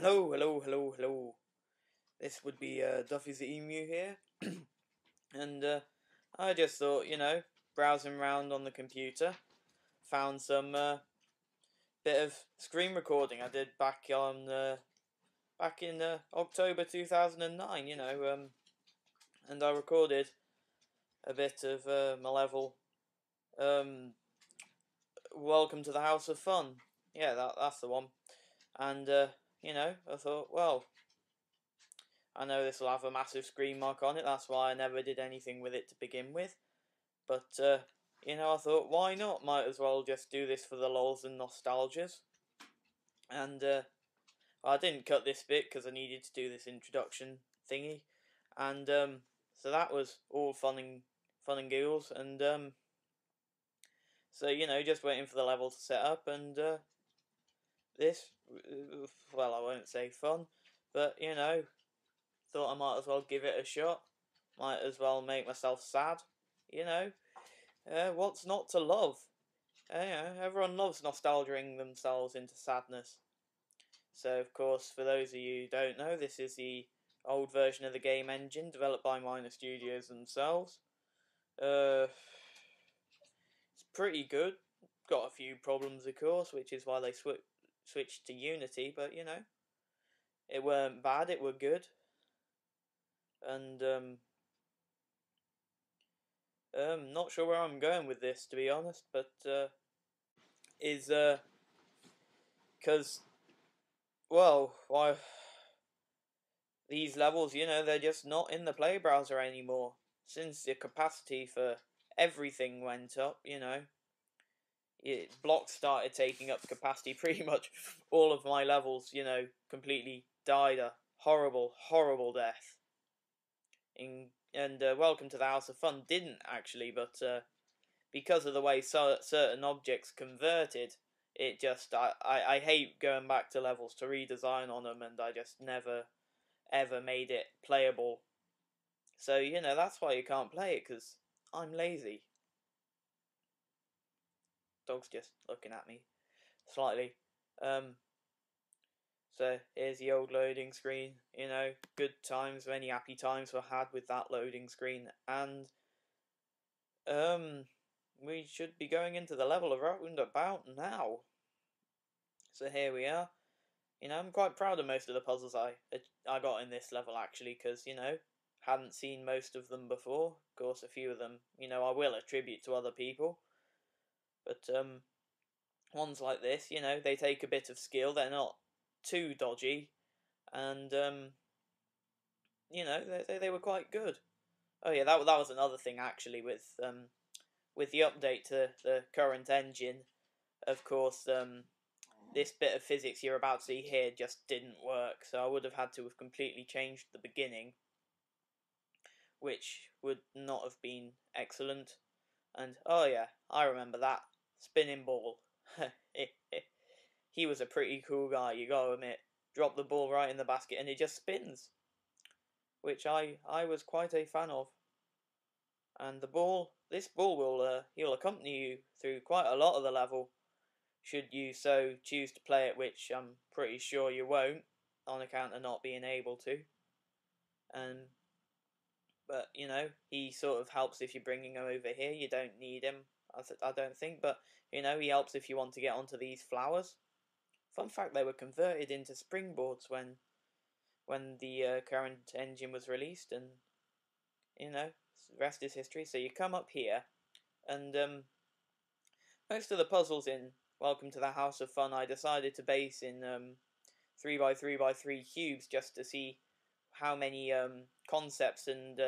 Hello, hello, hello, hello. This would be Duffy the Emu here, and I just thought, browsing around on the computer, found some bit of screen recording I did back in October 2009. And I recorded a bit of my level. Welcome to the House of Fun. Yeah, that's the one. And I thought, well, I know this will have a massive screen mark on it, that's why I never did anything with it to begin with. But, I thought, why not? Might as well just do this for the lols and nostalgias. And, I didn't cut this bit because I needed to do this introduction thingy. And, so that was all fun and giggles. And, so, just waiting for the level to set up. And, this, well, I won't say fun, but, thought I might as well give it a shot. Might as well make myself sad. What's not to love? Everyone loves nostalgiaing themselves into sadness. So, of course, for those of you who don't know, this is the old version of the game engine developed by Minor Studios themselves. It's pretty good. Got a few problems, of course, which is why they switched to Unity, but, it weren't bad, it were good. And, not sure where I'm going with this, to be honest, but, because, well, why, these levels, they're just not in the play browser anymore, since the capacity for everything went up, blocks started taking up capacity. Pretty much all of my levels, completely died a horrible, horrible death. And Welcome to the House of Fun didn't actually, but because of the way certain objects converted, it just, I hate going back to levels to redesign on them, and I just never ever made it playable. So, that's why you can't play it, because I'm lazy. Dog's just looking at me slightly. So here's the old loading screen. Good times, many happy times were had with that loading screen. And we should be going into the level around about now. So here we are. I'm quite proud of most of the puzzles I got in this level, actually, because, hadn't seen most of them before. Of course, a few of them, I will attribute to other people. But, ones like this, they take a bit of skill. They're not too dodgy. And, they were quite good. Oh yeah, that was another thing, actually, with the update to the current engine. Of course, this bit of physics you're about to see here just didn't work, so I would have had to have completely changed the beginning, which would not have been excellent. And, oh yeah, I remember that. Spinning ball. He was a pretty cool guy, you gotta admit. Drop the ball right in the basket and it just spins, which I was quite a fan of. And this ball will he'll accompany you through quite a lot of the level, should you so choose to play it, which I'm pretty sure you won't, on account of not being able to. But, he sort of helps if you're bringing him over here. You don't need him, I don't think, but, he helps if you want to get onto these flowers. Fun fact, they were converted into springboards when the current engine was released, and, the rest is history. So you come up here, and most of the puzzles in Welcome to the House of Fun I decided to base in 3x3x3 cubes, just to see how many concepts and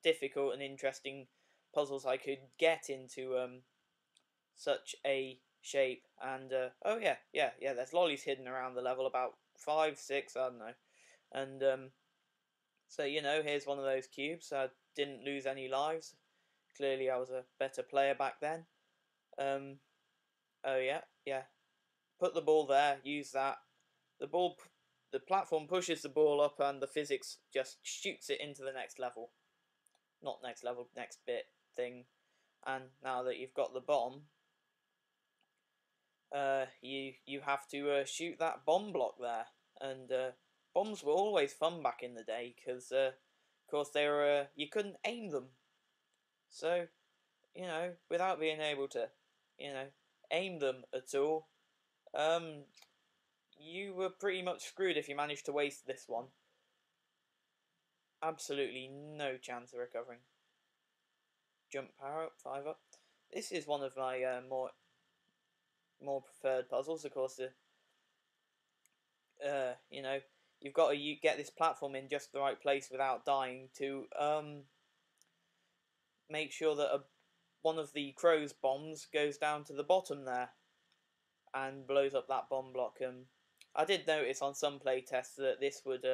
difficult and interesting puzzles I could get into such a shape. And oh yeah, there's lollies hidden around the level, about 5, 6, I don't know. And so, here's one of those cubes. I didn't lose any lives. Clearly I was a better player back then. Oh yeah. Put the ball there, use that. The platform pushes the ball up and the physics just shoots it into the next level. Not next level, next bit thing. And now that you've got the bomb, you have to shoot that bomb block there. And bombs were always fun back in the day because, of course, they were you couldn't aim them. So, without being able to, aim them at all, you were pretty much screwed if you managed to waste this one. Absolutely no chance of recovering. Jump power up, 5 up. This is one of my more preferred puzzles. Of course, you've got to get this platform in just the right place without dying to make sure that one of the crow's bombs goes down to the bottom there and blows up that bomb block. I did notice on some playtests that this would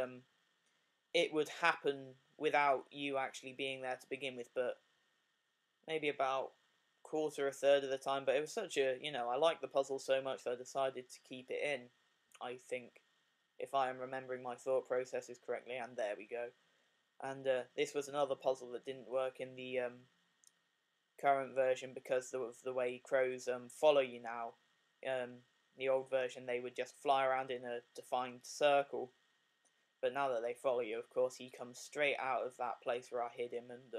it would happen without you actually being there to begin with, but maybe about quarter, a third of the time. But it was such a, I liked the puzzle so much that I decided to keep it in, I think, if I am remembering my thought processes correctly. And there we go. And this was another puzzle that didn't work in the current version because of the way crows follow you now. The old version, they would just fly around in a defined circle. But now that they follow you, of course, he comes straight out of that place where I hid him and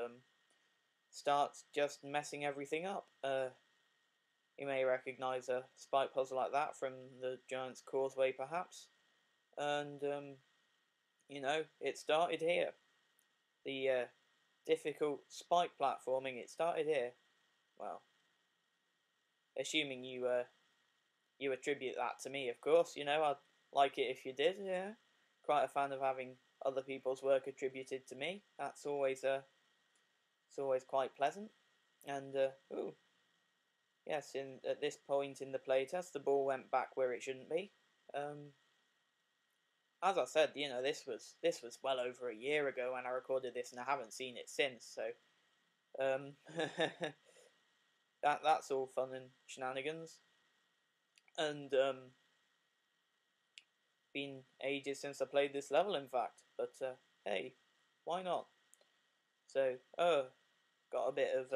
starts just messing everything up. You may recognise a spike puzzle like that from the Giant's Causeway, perhaps. And, it started here. The difficult spike platforming, it started here. Well, assuming you attribute that to me, of course. I'd like it if you did, yeah. Quite a fan of having other people's work attributed to me. That's always it's always quite pleasant. And yes, at this point in the playtest, the ball went back where it shouldn't be. As I said, this was well over a year ago when I recorded this, and I haven't seen it since. So that's all fun and shenanigans. And been ages since I played this level, in fact. But hey, why not? So got a bit of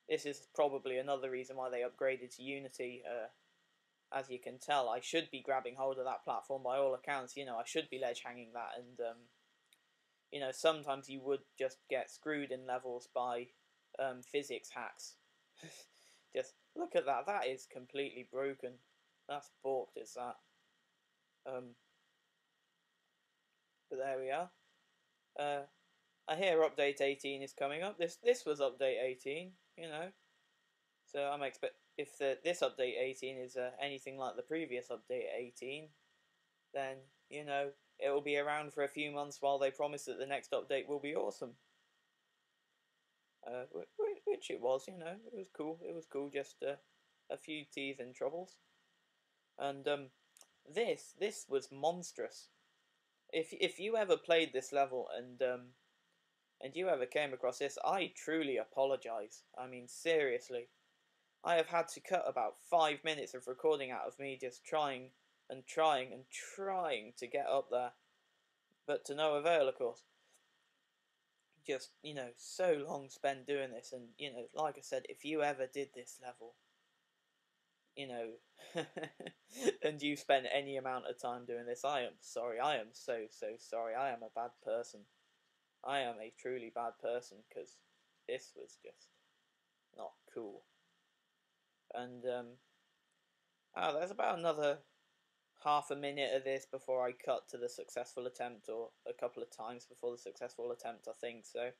this is probably another reason why they upgraded to Unity. As you can tell, I should be grabbing hold of that platform by all accounts. I should be ledge hanging that, and sometimes you would just get screwed in levels by physics hacks. Just look at that. That is completely broken. That's balked, is that? But there we are. I hear update 18 is coming up. This was update 18, So I'm if this update 18 is anything like the previous update 18, then it will be around for a few months while they promise that the next update will be awesome. Which it was, it was cool. It was cool. Just a few teeth and troubles. And this was monstrous. If you ever played this level and you ever came across this, I truly apologise. I mean, seriously. I have had to cut about 5 minutes of recording out of me just trying and trying and trying to get up there. But to no avail, of course. Just, so long spent doing this. And, like I said, if you ever did this level, and you spent any amount of time doing this, I am sorry. I am so, so sorry. I am a bad person. I am a truly bad person, because this was just not cool. And, there's about another half a minute of this before I cut to the successful attempt, or a couple of times before the successful attempt, I think, so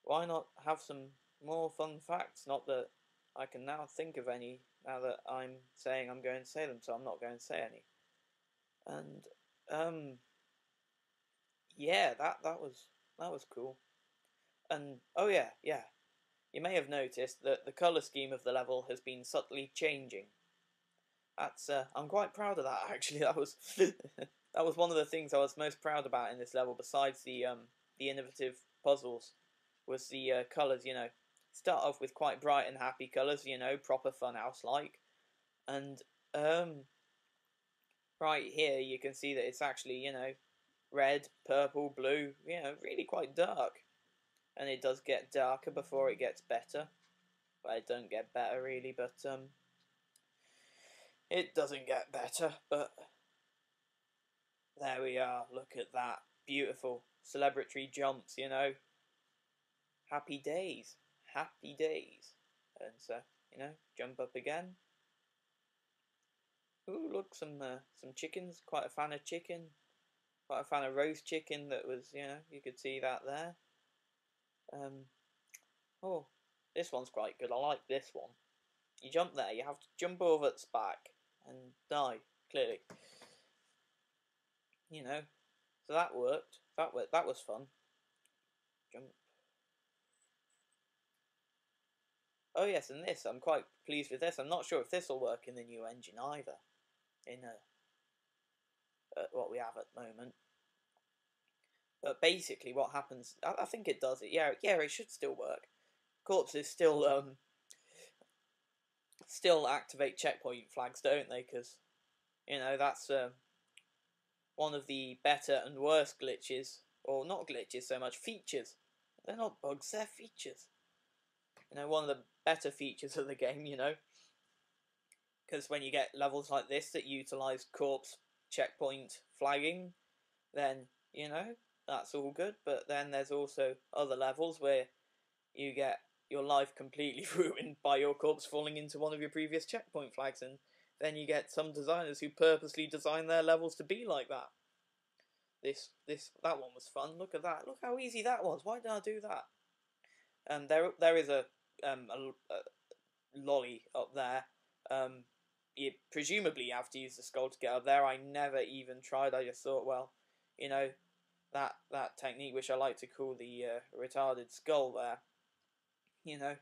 why not have some more fun facts? Not that I can now think of any, now that I'm saying I'm going to say them, so I'm not going to say any. And, yeah, that was cool. And, oh yeah, you may have noticed that the colour scheme of the level has been subtly changing. That's I'm quite proud of that, actually. That was that was one of the things I was most proud about in this level, besides the innovative puzzles, was the colours. Start off with quite bright and happy colours, proper funhouse like, and right here you can see that it's actually red, purple, blue, really quite dark, and it does get darker before it gets better. But it don't get better really, but it doesn't get better, but There we are. Look at that. Beautiful celebratory jumps, you know. Happy days. Happy days. And so, you know, jump up again. Ooh, look, some chickens. Quite a fan of chicken. Quite a fan of roast chicken that was, you know, you could see that there. Oh, this one's quite good. I like this one. You jump there, you have to jump over its back and die, clearly. You know, so that worked. That was fun. Jump. Oh yes, and this, I'm quite pleased with this. I'm not sure if this will work in the new engine either. In what we have at the moment. But basically what happens, I think it does it. Yeah, it should still work. Corpses still activate checkpoint flags, don't they? Because, you know, that's one of the better and worse glitches, or not glitches so much, features. They're not bugs, they're features. You know, one of the better features of the game, you know. Because when you get levels like this that utilise corpse checkpoint flagging, then, you know, that's all good. But then there's also other levels where you get your life completely ruined by your corpse falling into one of your previous checkpoint flags, and then you get some designers who purposely design their levels to be like that. That one was fun. Look at that. Look how easy that was. Why did I do that? There is a lolly up there. You presumably have to use the skull to get up there. I never even tried. I just thought, well, you know, that technique, which I like to call the retarded skull there, you know,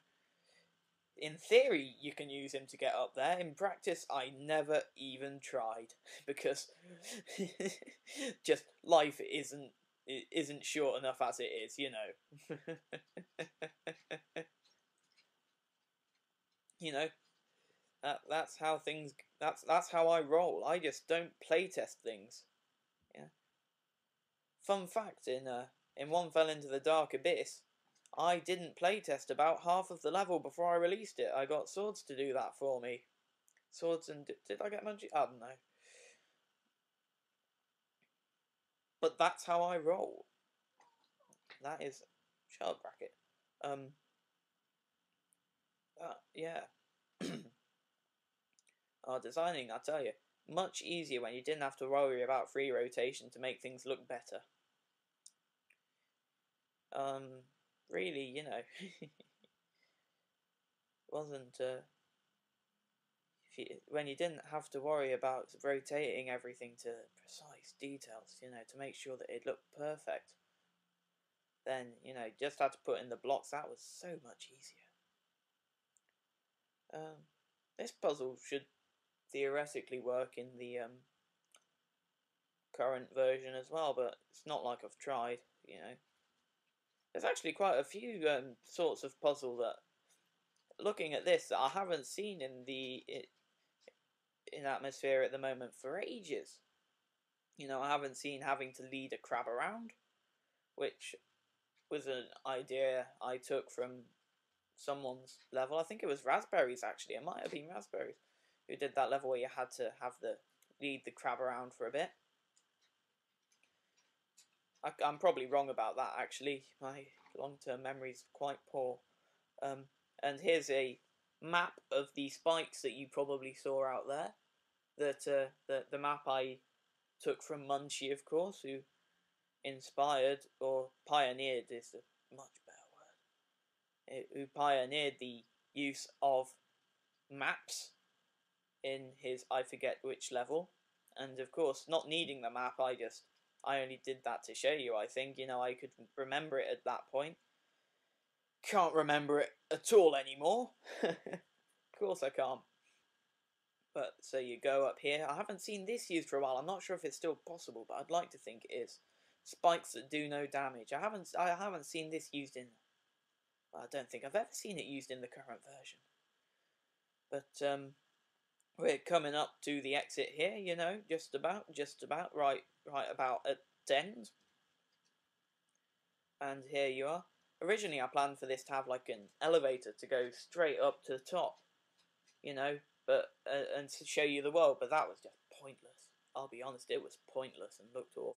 in theory you can use him to get up there. In practice, I never even tried because just life isn't short enough as it is, you know. You know, that's how things. That's how I roll. I just don't playtest things. Yeah. Fun fact: in One Fell into the Dark Abyss, I didn't playtest about half of the level before I released it. I got Swords to do that for me. Swords and did I get Munchie? I don't know. But that's how I roll. That is child bracket. Yeah. Designing, I tell you, much easier when you didn't have to worry about free rotation to make things look better. Really, you know, wasn't when you didn't have to worry about rotating everything to precise details, you know, to make sure that it looked perfect. Then, you know, just had to put in the blocks. That was so much easier. This puzzle should theoretically work in the current version as well, but it's not like I've tried, you know. There's actually quite a few sorts of puzzle that, looking at this, that I haven't seen in Atmosphere at the moment for ages. You know, I haven't seen having to lead a crab around, which was an idea I took from someone's level. I think it was Raspberries, actually. It might have been Raspberries who did that level where you had to have lead the crab around for a bit. I'm probably wrong about that, actually. My long-term memory is quite poor. And here's a map of the spikes that you probably saw out there. The map I took from Munchie, of course, who inspired, or pioneered is a much better word, who pioneered the use of maps in his I forget which level. And of course, not needing the map, I only did that to show you, I think. You know, I could remember it at that point. Can't remember it at all anymore. Of course I can't. But, so you go up here. I haven't seen this used for a while. I'm not sure if it's still possible, but I'd like to think it is. Spikes that do no damage. I haven't seen this used in... I don't think I've ever seen it used in the current version. But, we're coming up to the exit here, you know, just about, right about at the end. And here you are. Originally I planned for this to have like an elevator to go straight up to the top, you know, but and to show you the world, but that was just pointless. I'll be honest, it was pointless and looked awful.